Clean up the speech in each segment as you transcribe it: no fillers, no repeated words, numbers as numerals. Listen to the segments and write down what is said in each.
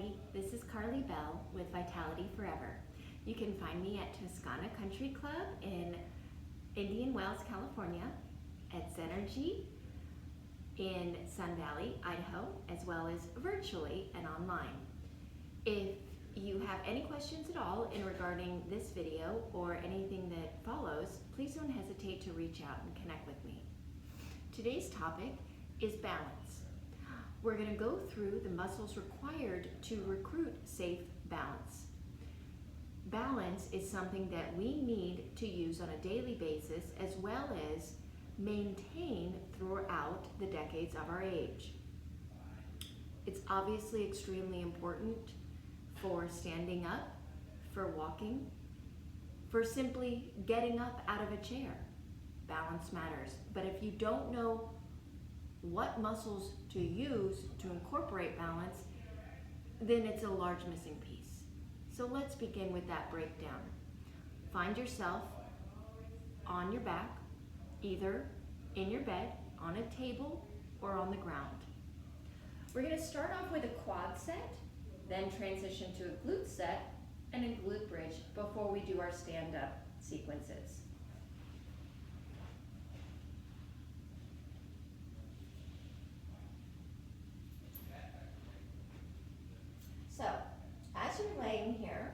everybody. This is Carly Bell with Vitality Forever. You can find me at Toscana Country Club in Indian Wells, California, at Zenergy in Sun Valley, Idaho, as well as virtually and online. If you have any questions at all in regarding this video or anything that follows, please don't hesitate to reach out and connect with me. Today's topic is balance. We're going to go through the muscles required to recruit safe balance. Balance is something that we need to use on a daily basis as well as maintain throughout the decades of our age. It's obviously extremely important for standing up, for walking, for simply getting up out of a chair. Balance matters. But if you don't know what muscles to use to incorporate balance, then it's a large missing piece. So let's begin with that breakdown. Find yourself on your back, either in your bed, on a table, or on the ground. We're going to start off with a quad set, then transition to a glute set and a glute bridge before we do our stand-up sequences. So, as you're laying here,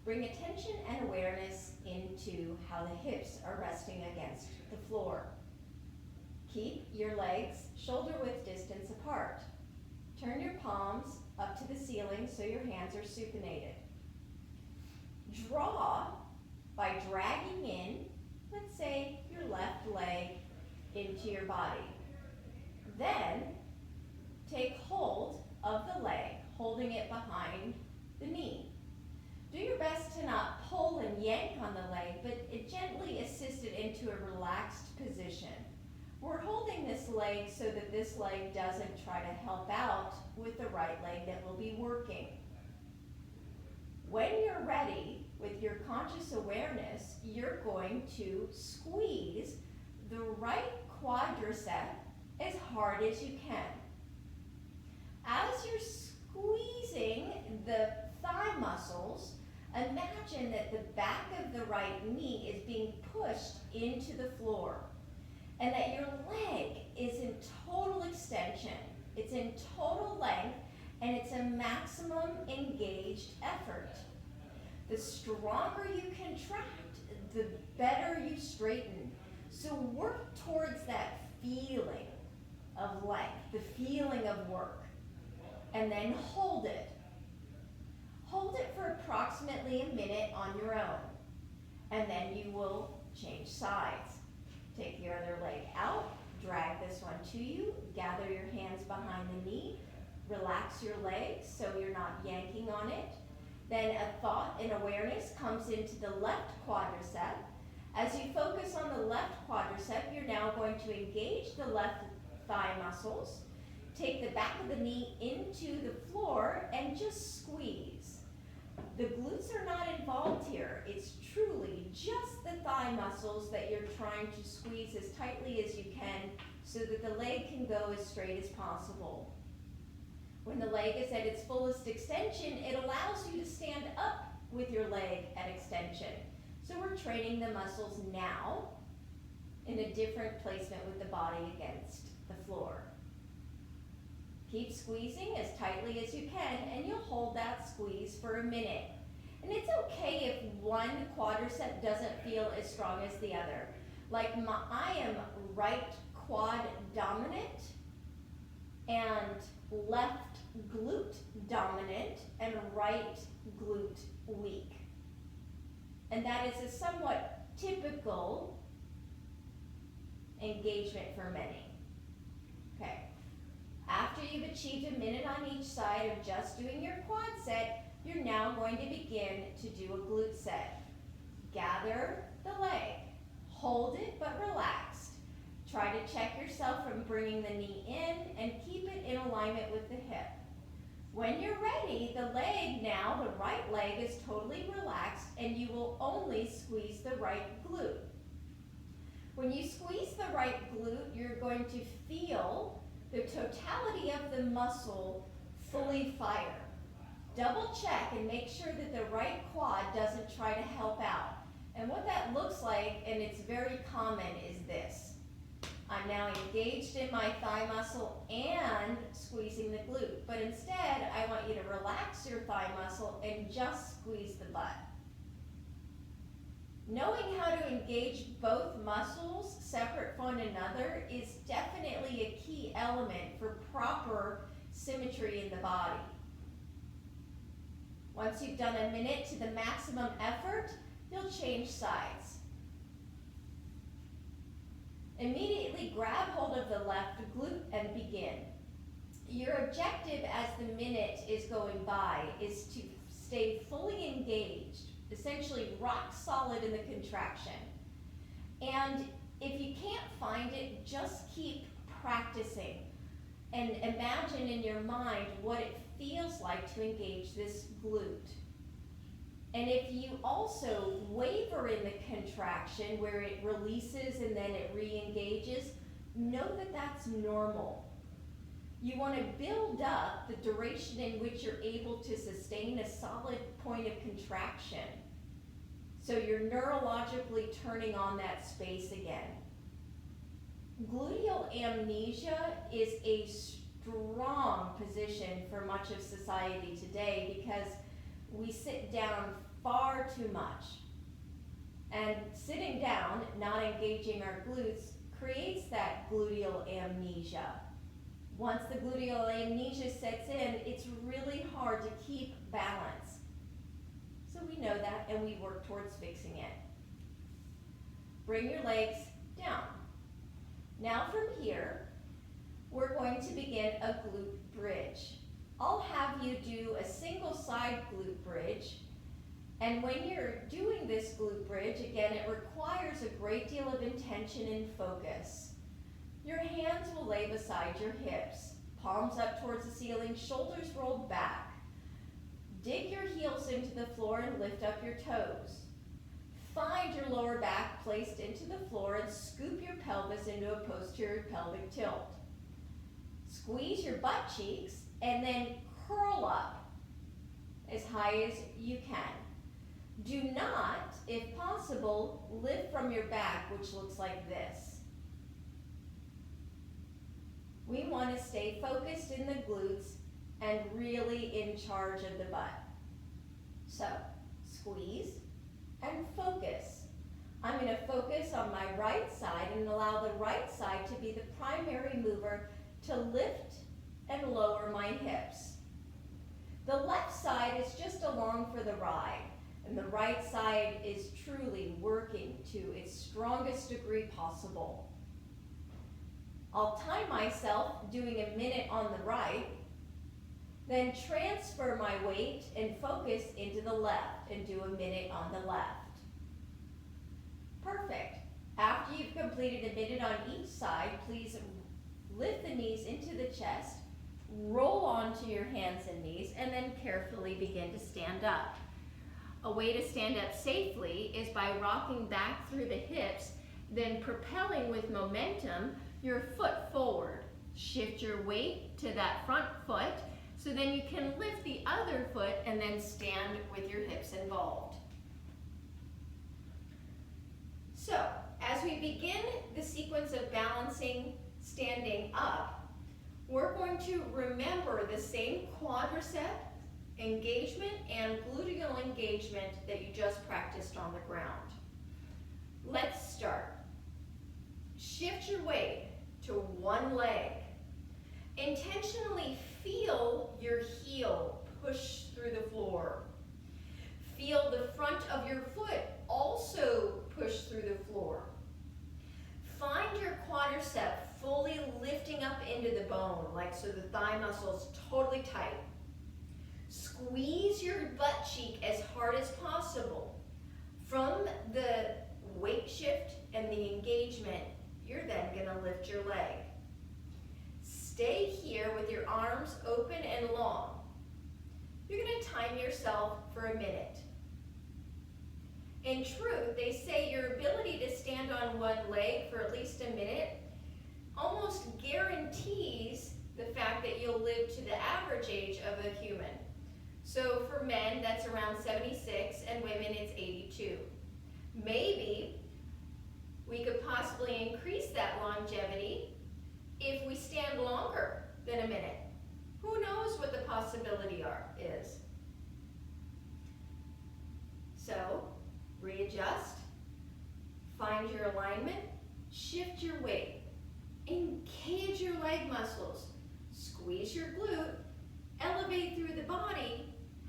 bring attention and awareness into how the hips are resting against the floor. Keep your legs shoulder-width distance apart. Turn your palms up to the ceiling so your hands are supinated. Draw by dragging in, let's say, your left leg into your body. Then, take hold of the leg, holding it behind the knee. Do your best to not pull and yank on the leg, but gently assist it into a relaxed position. We're holding this leg so that this leg doesn't try to help out with the right leg that will be working. When you're ready, with your conscious awareness, you're going to squeeze the right quadricep as hard as you can. As you're squeezing the thigh muscles, imagine that the back of the right knee is being pushed into the floor and that your leg is in total extension. It's in total length and it's a maximum engaged effort. The stronger you contract, the better you straighten. So work towards that feeling of length, the feeling of work. And then hold it. Hold it for approximately a minute on your own. And then you will change sides. Take your other leg out, drag this one to you, gather your hands behind the knee, relax your legs so you're not yanking on it. Then a thought and awareness comes into the left quadricep. As you focus on the left quadricep, you're now going to engage the left thigh muscles. Take the back of the knee into the floor and just squeeze. The glutes are not involved here. It's truly just the thigh muscles that you're trying to squeeze as tightly as you can so that the leg can go as straight as possible. When the leg is at its fullest extension, it allows you to stand up with your leg at extension. So we're training the muscles now in a different placement with the body against the floor. Keep squeezing as tightly as you can, and you'll hold that squeeze for a minute. And it's okay if one quadricep doesn't feel as strong as the other. Like I am right quad dominant and left glute dominant and right glute weak. And that is a somewhat typical engagement for many. Okay. After you've achieved a minute on each side of just doing your quad set, you're now going to begin to do a glute set. Gather the leg, hold it but relaxed. Try to check yourself from bringing the knee in and keep it in alignment with the hip. When you're ready, the leg now, the right leg is totally relaxed and you will only squeeze the right glute. When you squeeze the right glute, you're going to feel the totality of the muscle fully fire. double check and make sure that the right quad doesn't try to help out. And what that looks like, and it's very common, is this. I'm now engaged in my thigh muscle and squeezing the glute. But instead, I want you to relax your thigh muscle and just squeeze the butt. Knowing how to engage both muscles separate from one another is definitely a key element for proper symmetry in the body. Once you've done a minute to the maximum effort, you'll change sides. Immediately grab hold of the left glute and begin. Your objective as the minute is going by is to stay fully engaged, essentially rock solid in the contraction. And if you can't find it, just keep practicing and imagine in your mind what it feels like to engage this glute. And if you also waver in the contraction where it releases and then it re-engages, know that that's normal. You want to build up the duration in which you're able to sustain a solid point of contraction. So you're neurologically turning on that space again. Gluteal amnesia is a strong position for much of society today because we sit down far too much. And sitting down, not engaging our glutes, creates that gluteal amnesia. Once the gluteal amnesia sets in, it's really hard to keep balance. So we know that and we work towards fixing it. Bring your legs down. Now from here, we're going to begin a glute bridge. I'll have you do a single side glute bridge. And when you're doing this glute bridge, again, it requires a great deal of intention and focus. Your hands will lay beside your hips, palms up towards the ceiling, shoulders rolled back. Dig your heels into the floor and lift up your toes. Find your lower back placed into the floor and scoop your pelvis into a posterior pelvic tilt. Squeeze your butt cheeks and then curl up as high as you can. Do not, if possible, lift from your back, which looks like this. We want to stay focused in the glutes and really in charge of the butt. So, squeeze and focus. I'm going to focus on my right side and allow the right side to be the primary mover to lift and lower my hips. The left side is just along for the ride, and the right side is truly working to its strongest degree possible. I'll time myself doing a minute on the right, then transfer my weight and focus into the left and do a minute on the left. Perfect. After you've completed a minute on each side, please lift the knees into the chest, roll onto your hands and knees, and then carefully begin to stand up. A way to stand up safely is by rocking back through the hips, then propelling with momentum your foot forward. Shift your weight to that front foot, so then you can lift the other foot and then stand with your hips involved. So, as we begin the sequence of balancing, standing up, we're going to remember the same quadricep engagement and gluteal engagement that you just practiced on the ground. Let's start. Shift your weight to one leg. Intentionally feel your heel push through the floor. Feel the front of your foot also push through the floor. Find your quadricep fully lifting up into the bone, like so the thigh muscle's totally tight. Squeeze your butt cheek as hard as possible. From the weight shift and the engagement, you're then gonna lift your leg. Stay here with your arms open and long. You're gonna time yourself for a minute. In truth, they say your ability to stand on one leg for at least a minute almost guarantees the fact that you'll live to the average age of a human. So for men, that's around 76, and women, it's 82. Maybe we could possibly increase that longevity if we stand longer than a minute. Who knows what the possibility is? So, readjust, find your alignment, shift your weight, engage your leg muscles, squeeze your glute, elevate through the body,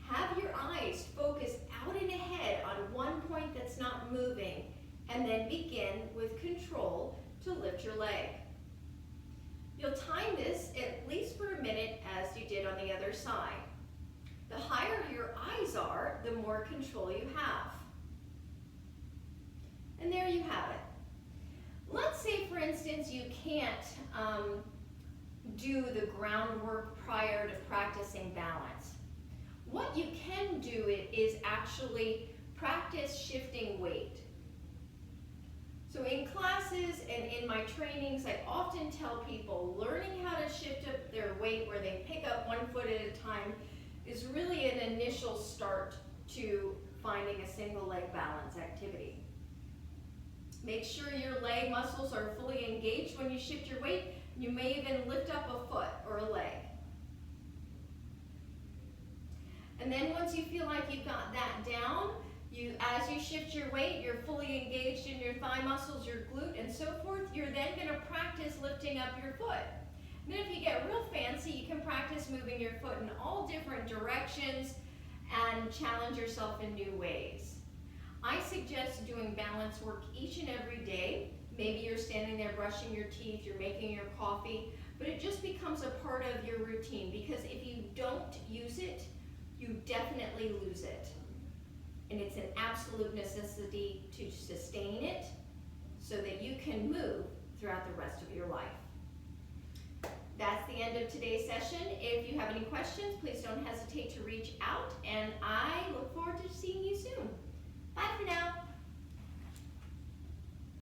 have your eyes focus out and ahead on one point that's not moving, and then begin with control to lift your leg. You'll time this at least for a minute as you did on the other side. The higher your eyes are, the more control you have. And there you have it. Let's say, for instance, you can't do the groundwork prior to practicing balance. What you can do is actually practice shifting weight. So in classes and in my trainings, I often tell people learning how to shift up their weight where they pick up 1 foot at a time is really an initial start to finding a single leg balance activity. Make sure your leg muscles are fully engaged when you shift your weight. You may even lift up a foot or a leg. And then once you feel like you've got that down, as you shift your weight, you're fully engaged in your thigh muscles, your glute, and so forth. You're then going to practice lifting up your foot. And then if you get real fancy, you can practice moving your foot in all different directions and challenge yourself in new ways. I suggest doing balance work each and every day. Maybe you're standing there brushing your teeth, you're making your coffee, but it just becomes a part of your routine, because if you don't use it, you definitely lose it. And it's an absolute necessity to sustain it so that you can move throughout the rest of your life. That's the end of today's session. If you have any questions, please don't hesitate to reach out, and I look forward to seeing you soon. Bye for now.